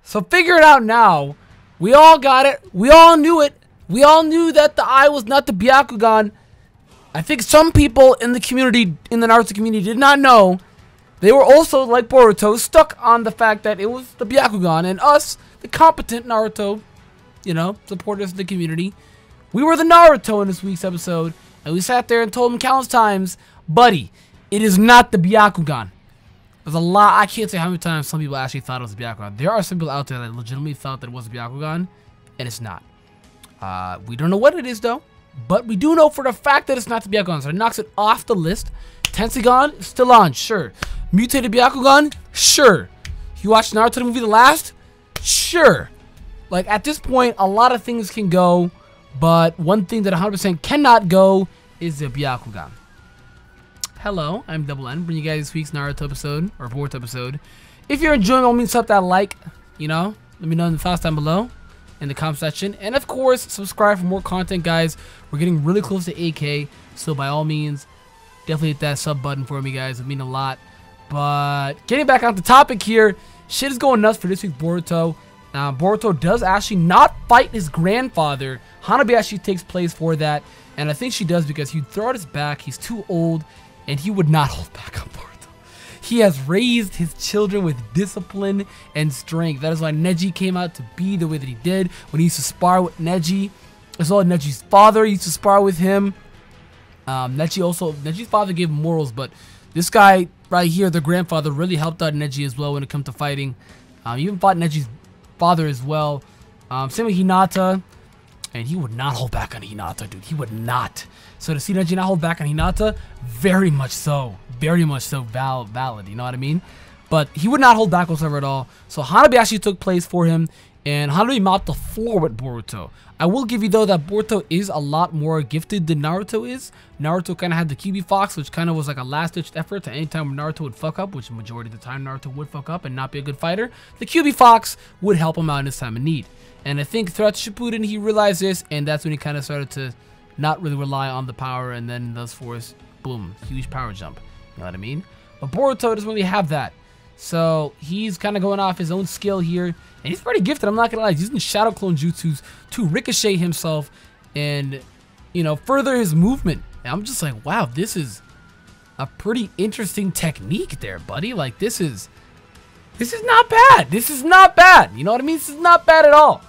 So figure it out now. We all got it. We all knew it. We all knew that the eye was not the Byakugan. I think some people in the community, in the Naruto community, did not know. They were also, like Boruto, stuck on the fact that it was the Byakugan. And us, the competent Naruto, you know, supporters of the community, we were the Naruto in this week's episode. And we sat there and told him countless times, buddy, it is not the Byakugan. There's a lot. I can't say how many times some people actually thought it was the Byakugan. There are some people out there that legitimately thought that it was the Byakugan, and it's not. We don't know what it is, though. But we do know for the fact that it's not the Byakugan. So it knocks it off the list. Tensigon, still on, sure. Mutated Byakugan, sure. You watched Naruto the movie The Last? Sure. Like, at this point, a lot of things can go. But one thing that 100% cannot go is the Byakugan. Hello, I'm Double N, bringing you guys this week's Naruto episode, or Boruto episode. If you're enjoying, all means, up that like, you know, let me know in the thoughts down below, in the comment section. And of course, subscribe for more content, guys. We're getting really close to 8K, so by all means, definitely hit that sub button for me, guys. It would mean a lot. But getting back on the topic here, shit is going nuts for this week's Boruto. Boruto does actually not fight his grandfather. Hanabi actually takes place for that, and I think she does because he'd throw out his back. He's too old. And he would not hold back on Boruto. He has raised his children with discipline and strength. That is why Neji came out to be the way that he did when he used to spar with Neji. As well as Neji's father used to spar with him. Neji's father gave him morals, but this guy right here, the grandfather, really helped out Neji as well when it comes to fighting. He even fought Neji's father as well. Same with Hinata. And he would not hold back on Hinata, dude. He would not. So to see Neji not hold back on Hinata, very much so valid, you know what I mean? But he would not hold back whatsoever at all. So Hanabi actually took place for him, and Hanabi mopped the floor with Boruto. I will give you, though, that Boruto is a lot more gifted than Naruto is. Naruto kind of had the QB Fox, which kind of was like a last-ditch effort to any time Naruto would fuck up, which the majority of the time Naruto would fuck up and not be a good fighter. The QB Fox would help him out in his time of need. And I think throughout Shippuden, he realized this, and that's when he kind of started to not really rely on the power, and then thus force, boom, huge power jump. You know what I mean? But Boruto doesn't really have that. So he's kind of going off his own skill here, and he's pretty gifted, I'm not gonna lie. He's using Shadow Clone Jutsus to ricochet himself and, you know, further his movement. And I'm just like, wow, this is a pretty interesting technique there, buddy. Like, this is not bad. This is not bad. You know what I mean? This is not bad at all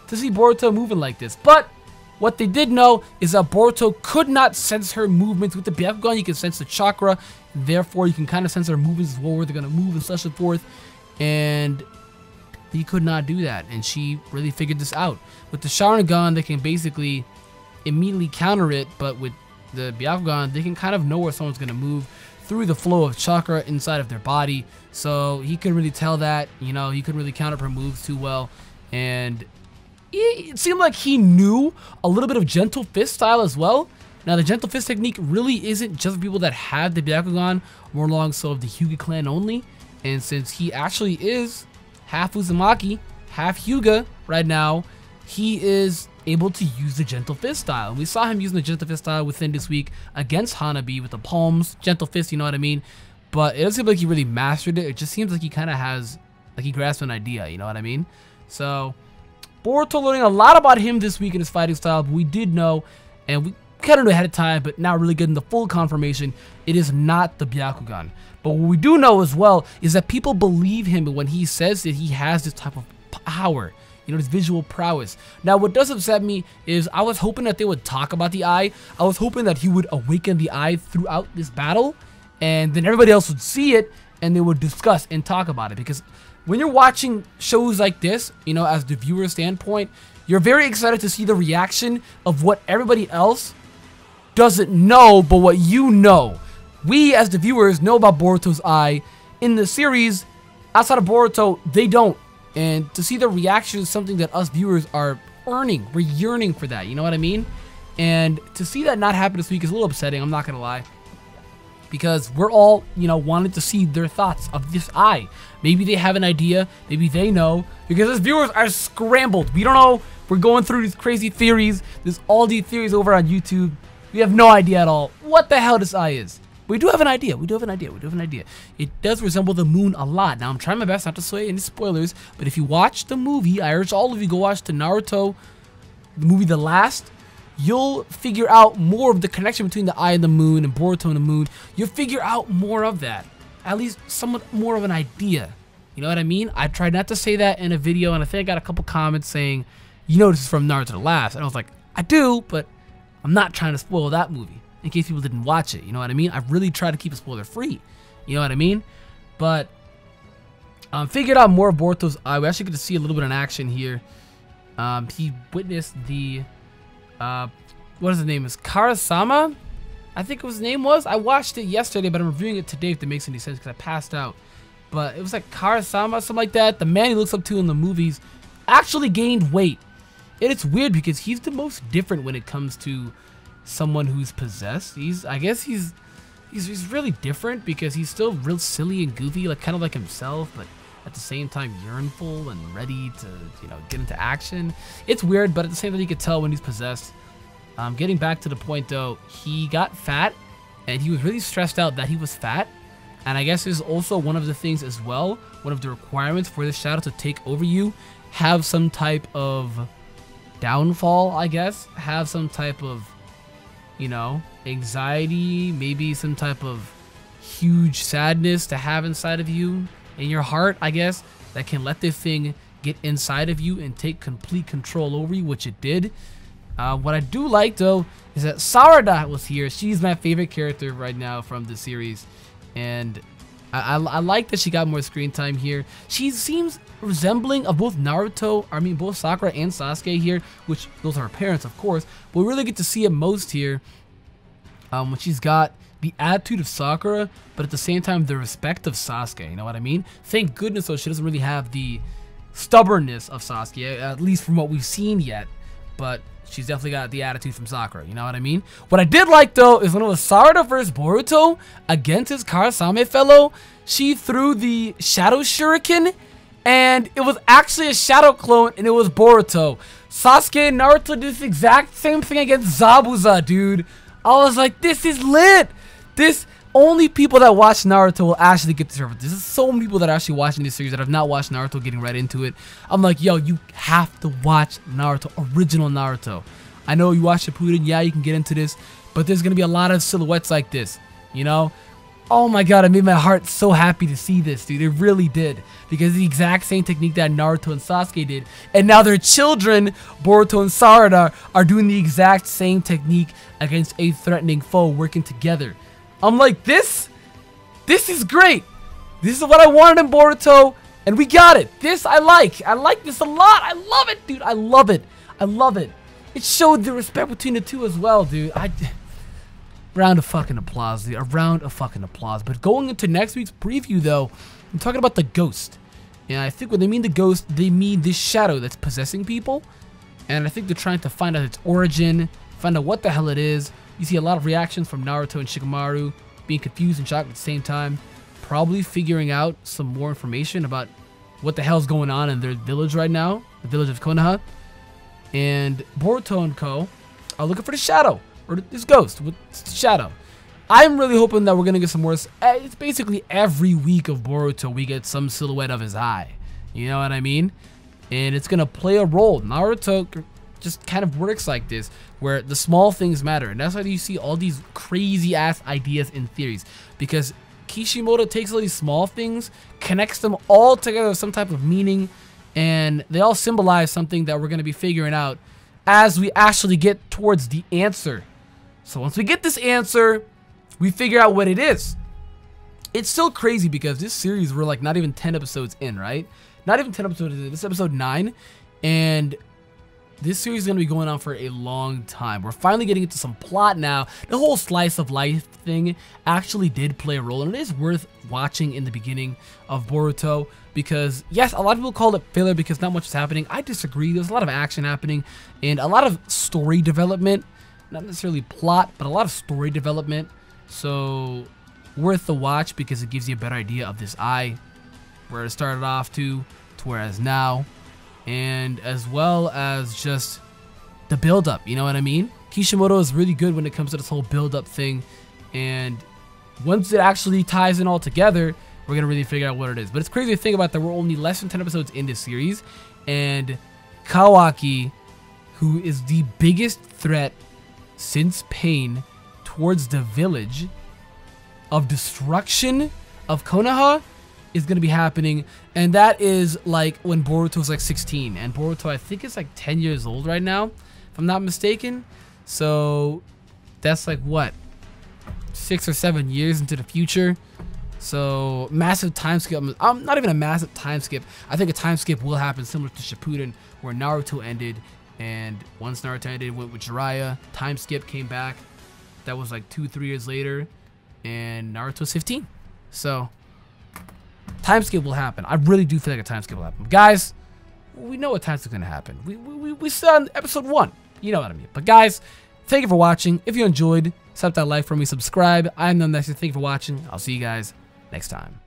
to see Boruto moving like this. But what they did know is that Boruto could not sense her movements. With the Byakugan, you can sense the chakra. Therefore, you can kind of sense her movements as well, where they're going to move and such and forth. And he could not do that. And she really figured this out. With the Sharingan, they can basically immediately counter it. But with the Byakugan, they can kind of know where someone's going to move through the flow of chakra inside of their body. So he couldn't really tell that. You know, he couldn't really counter her moves too well. And it seemed like he knew a little bit of Gentle Fist style as well. Now, the Gentle Fist technique really isn't just for people that have the Byakugan, more along so of the Hyuga clan only. And since he actually is half Uzumaki, half Hyuga right now, he is able to use the Gentle Fist style. And we saw him using the Gentle Fist style within this week against Hanabi with the palms, Gentle Fist, you know what I mean? But it doesn't seem like he really mastered it. It just seems like he kind of has, like he grasped an idea, you know what I mean? So Boruto learning a lot about him this week in his fighting style, but we did know, and we kind of knew ahead of time, but now really getting the full confirmation, it is not the Byakugan. But what we do know as well is that people believe him when he says that he has this type of power, you know, this visual prowess. Now, what does upset me is I was hoping that they would talk about the eye. I was hoping that he would awaken the eye throughout this battle, and then everybody else would see it, and they would discuss and talk about it. Because when you're watching shows like this, you know, as the viewer standpoint, you're very excited to see the reaction of what everybody else doesn't know, but what you know. We, as the viewers, know about Boruto's eye. In the series, outside of Boruto, they don't. And to see the reaction is something that us viewers are earning. We're yearning for that, you know what I mean? And to see that not happen this week is a little upsetting, I'm not gonna lie. because we're all, you know, wanting to see their thoughts of this eye. Maybe they have an idea, maybe they know, because as viewers are scrambled. We don't know. We're going through these crazy theories. There's all these theories over on YouTube. We have no idea at all what the hell this eye is. We do have an idea. We do have an idea. We do have an idea. It does resemble the moon a lot. Now, I'm trying my best not to say any spoilers, but if you watch the movie, I urge all of you go watch the Naruto, the movie The Last. You'll figure out more of the connection between the eye and the moon and Boruto and the moon. You'll figure out more of that. At least somewhat more of an idea. You know what I mean? I tried not to say that in a video, and I think I got a couple comments saying, you know this is from Naruto The Last. And I was like, I do, but I'm not trying to spoil that movie in case people didn't watch it. You know what I mean? I really try to keep it spoiler free. You know what I mean? But figured out more of Boruto's eye. We actually get to see a little bit in action here. He witnessed the what is his name? Is Karasama? I think his name was. I watched it yesterday, but I'm reviewing it today if that makes any sense because I passed out. But it was like Karasama, something like that. The man he looks up to in the movies actually gained weight. And it's weird because he's the most different when it comes to someone who's possessed. I guess he's really different because he's still real silly and goofy, like kind of like himself, but at the same time yearnful and ready to, you know, get into action. It's weird, but at the same time you could tell when he's possessed. Getting back to the point though, he got fat and he was really stressed out that he was fat. And I guess is also one of the things as well, one of the requirements for the shadow to take over you, have some type of downfall, I guess, have some type of, you know, anxiety, maybe some type of huge sadness to have inside of you, in your heart, I guess, that can let this thing get inside of you and take complete control over you, which it did. What I do like though is that Sarada was here. She's my favorite character right now from the series, and I like that she got more screen time here. She seems resembling of both both Sakura and Sasuke here, which those are her parents, of course, but we really get to see it most here when she's got the attitude of Sakura, but at the same time the respect of Sasuke. You know what I mean? Thank goodness though she doesn't really have the stubbornness of Sasuke, at least from what we've seen yet, but she's definitely got the attitude from Sakura. You know what I mean? What I did like though is when it was Sarada versus Boruto against his Karasame fellow, she threw the Shadow Shuriken and it was actually a shadow clone and it was Boruto. Sasuke and Naruto did this exact same thing against Zabuza, dude. I was like, this is lit. This, only people that watch Naruto will actually get this reference. There's so many people that are actually watching this series that have not watched Naruto getting right into it. I'm like, yo, you have to watch Naruto, original Naruto. I know you watch Shippuden, yeah, you can get into this, but there's gonna be a lot of silhouettes like this, you know? Oh my god, it made my heart so happy to see this, dude. It really did. Because it's the exact same technique that Naruto and Sasuke did. And now their children, Boruto and Sarada, are doing the exact same technique against a threatening foe, working together. I'm like, this is great. This is what I wanted in Boruto, and we got it. This I like. I like this a lot. I love it, dude. I love it. I love it. It showed the respect between the two as well, dude. Round of fucking applause, dude. A round of fucking applause. But going into next week's preview, though, I'm talking about the ghost. And I think when they mean the ghost, they mean this shadow that's possessing people. And I think they're trying to find out its origin, find out what the hell it is. You see a lot of reactions from Naruto and Shikamaru being confused and shocked at the same time. Probably figuring out some more information about what the hell's going on in their village right now. The village of Konoha. And Boruto and Co. are looking for the shadow. Or this ghost with shadow. I'm really hoping that we're going to get some more. It's basically every week of Boruto we get some silhouette of his eye. You know what I mean? And it's going to play a role. Naruto just kind of works like this, where the small things matter. And that's why you see all these crazy ass ideas and theories. Because Kishimoto takes all these small things, connects them all together with some type of meaning, and they all symbolize something that we're going to be figuring out as we actually get towards the answer. So once we get this answer, we figure out what it is. It's still crazy because this series, we're like not even 10 episodes in, right? Not even 10 episodes in. This is episode 9. And this series is going to be going on for a long time. We're finally getting into some plot now. The whole slice of life thing actually did play a role. And it is worth watching in the beginning of Boruto. Because, yes, a lot of people call it filler because not much is happening. I disagree. There's a lot of action happening. And a lot of story development. Not necessarily plot, but a lot of story development. So worth the watch because it gives you a better idea of this eye, where it started off to where it is now, and as well as just the build-up, you know what I mean? Kishimoto is really good when it comes to this whole build-up thing, and once it actually ties in all together, we're gonna really figure out what it is. But it's crazy to think about that we're only less than 10 episodes in this series, and Kawaki, who is the biggest threat since Pain towards the village of destruction of Konoha, is going to be happening. And that is like when Boruto was like 16, and Boruto I think is like 10 years old right now, if I'm not mistaken. So that's like what, 6 or 7 years into the future. So massive time skip. Not even a massive time skip. I think a time skip will happen similar to Shippuden, where Naruto ended, and once Naruto ended, went with Jiraiya. Time skip came back. That was like 2-3 years later, and Naruto's 15. So time skip will happen. I really do feel like a time skip will happen. Guys, we know what time skip's gonna happen. We saw in episode 1. You know what I mean. But guys, thank you for watching. If you enjoyed, slap that like for me, subscribe. I'm AkumaNexus. Thank you for watching. I'll see you guys next time.